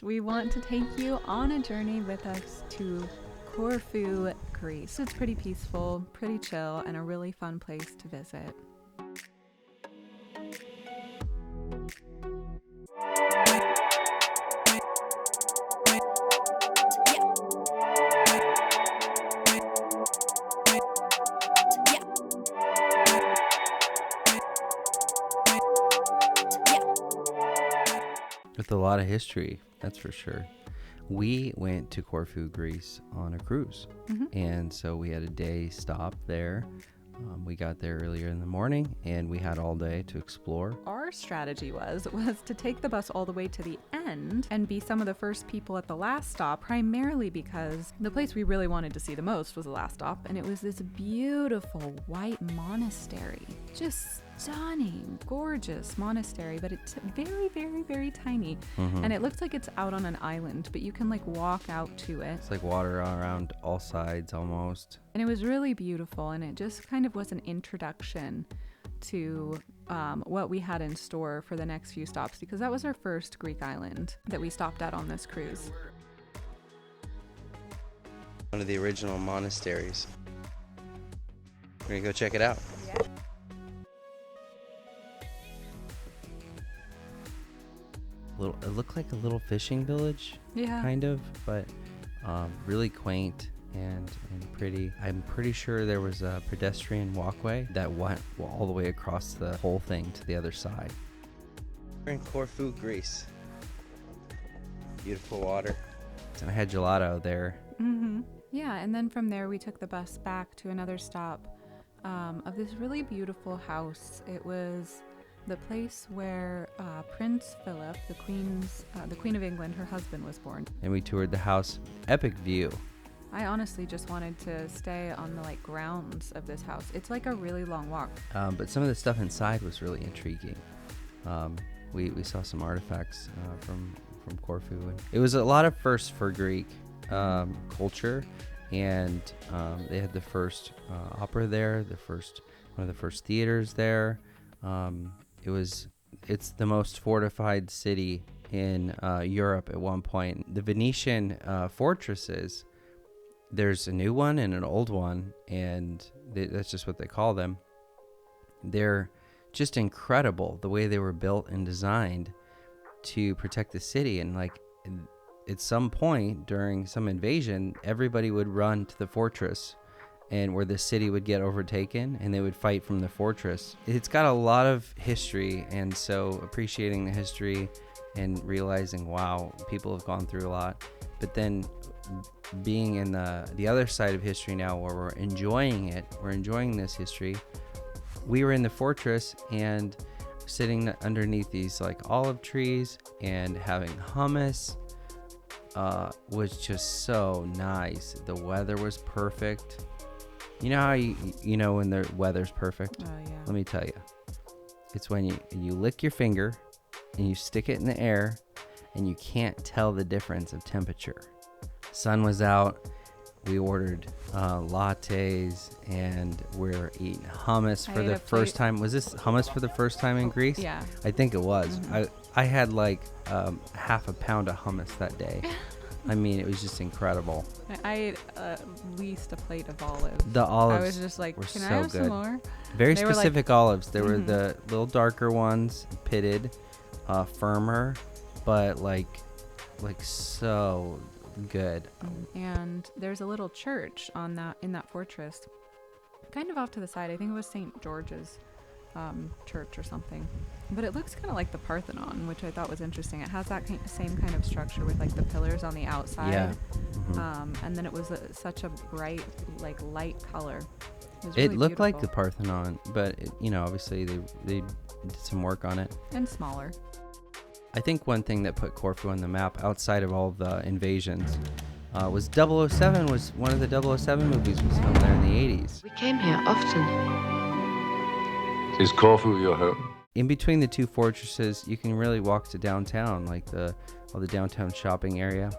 we want to take you on a journey with us to Corfu, Greece. It's pretty peaceful, pretty chill, and a really fun place to visit. With a lot of history, that's for sure. We went to Corfu, Greece on a cruise. And so we had a day stop there. We got there earlier in the morning and we had all day to explore. Our strategy was to take the bus all the way to the end and be some of the first people at the last stop, primarily because the place we really wanted to see the most was the last stop, and it was this beautiful white monastery. Just stunning, gorgeous monastery, but it's very, very, very tiny. And it looks like it's out on an island, but you can like walk out to it. It's like water around all sides almost. And it was really beautiful, and it just kind of was an introduction to what we had in store for the next few stops, because that was our first Greek island that we stopped at on this cruise. One of the original monasteries. We're gonna go check it out. Yeah. It looked like a little fishing village, Yeah. kind of, but really quaint and pretty. I'm pretty sure there was a pedestrian walkway that went all the way across the whole thing to the other side. We're in Corfu, Greece. Beautiful water. And I had gelato there. Yeah, and then from there we took the bus back to another stop of this really beautiful house. It was the place where Prince Philip, the Queen of England, her husband, was born. And we toured the house. Epic view. I honestly just wanted to stay on the like grounds of this house. It's like a really long walk. But some of the stuff inside was really intriguing. We saw some artifacts from Corfu. And it was a lot of firsts for Greek culture, and they had the first opera there, one of the first theaters there. It's the most fortified city in Europe at one point. The Venetian fortresses, there's a new one and an old one, and that's just what they call them. They're just incredible the way they were built and designed to protect the city. And like at some point during some invasion, everybody would run to the fortress, and where the city would get overtaken, and they would fight from the fortress. It's got a lot of history, and so appreciating the history and realizing, wow, people have gone through a lot. But then being in the other side of history now, where we're enjoying this history. We were in the fortress and sitting underneath these like olive trees and having hummus was just so nice. The weather was perfect. You know how you know when the weather's perfect? Oh, yeah. Let me tell you. It's when you lick your finger and you stick it in the air and you can't tell the difference of temperature. Sun was out. We ordered lattes and we're eating hummus for the first time. Was this hummus for the first time in Greece? Yeah. I think it was. I had like half a pound of hummus that day. I mean, it was just incredible. I ate at least a plate of olives. The olives I was just like, were can so I have good. some more? Very They were specific olives. They were the little darker ones, pitted, firmer, but like so good. And there's a little church in that fortress, kind of off to the side. I think it was St. George's church or something, but it looks kind of like the Parthenon, which I thought was interesting. It has that same kind of structure with like the pillars on the outside. Yeah. And then it was such a bright like light color. It looked like the Parthenon, but obviously they did some work on it. And smaller. I think one thing that put Corfu on the map outside of all the invasions was 007. Was one of the 007 movies was filmed there in the 80s. We came here often. Is Corfu your home? In between the two fortresses, you can really walk to downtown, like all the downtown shopping area.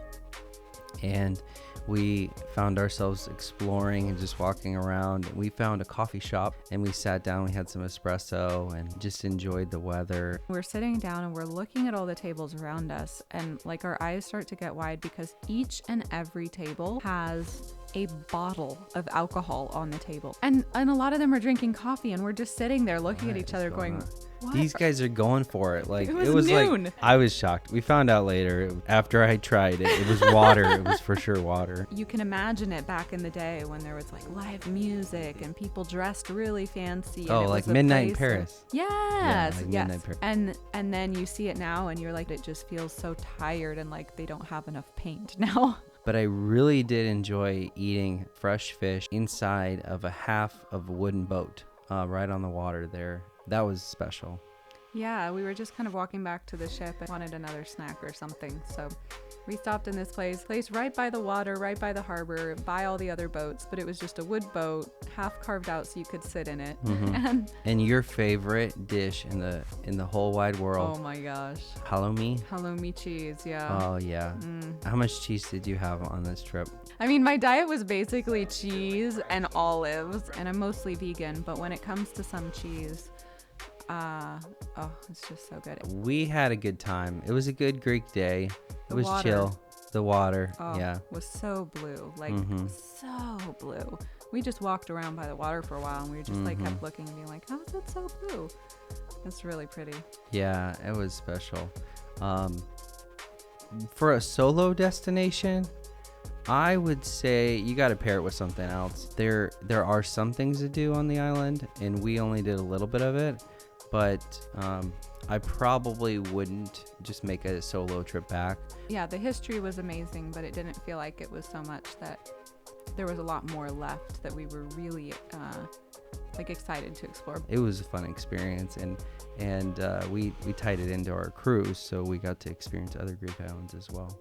And we found ourselves exploring and just walking around. We found a coffee shop and we sat down, we had some espresso and just enjoyed the weather. We're sitting down and we're looking at all the tables around us, and like our eyes start to get wide because each and every table has a bottle of alcohol on the table. And a lot of them are drinking coffee, and we're just sitting there looking at each other going, what? These guys are going for it. Like, it was noon. Like, I was shocked. We found out later after I tried it. It was water. It was for sure water. You can imagine it back in the day when there was like live music and people dressed really fancy. Oh, like Midnight in Paris. Yes. Yeah, like yes. Midnight Paris. And then you see it now and you're like, it just feels so tired and like they don't have enough paint now. But I really did enjoy eating fresh fish inside of a half of a wooden boat right on the water there. That was special. Yeah, we were just kind of walking back to the ship and wanted another snack or something. So we stopped in this place right by the water, right by the harbor, by all the other boats. But it was just a wood boat, half carved out so you could sit in it. Mm-hmm. And your favorite dish in the whole wide world? Oh my gosh. Halloumi cheese, yeah. Oh yeah. How much cheese did you have on this trip? I mean, my diet was basically cheese and olives, and I'm mostly vegan. But when it comes to some cheese, it's just so good. We had a good time. It was a good Greek day. It was chill. The water, was so blue, like so blue. We just walked around by the water for a while, and we just like kept looking and being like, "How is it so blue?" It's really pretty. Yeah, it was special. For a solo destination, I would say you got to pair it with something else. There are some things to do on the island, and we only did a little bit of it. But I probably wouldn't just make a solo trip back. Yeah, the history was amazing, but it didn't feel like it was so much that there was a lot more left that we were really excited to explore. It was a fun experience, and we tied it into our cruise, so we got to experience other Greek islands as well.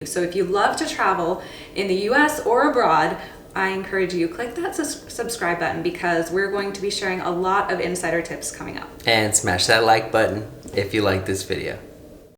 So if you love to travel in the US or abroad, I encourage you, click that subscribe button because we're going to be sharing a lot of insider tips coming up. And smash that like button if you like this video.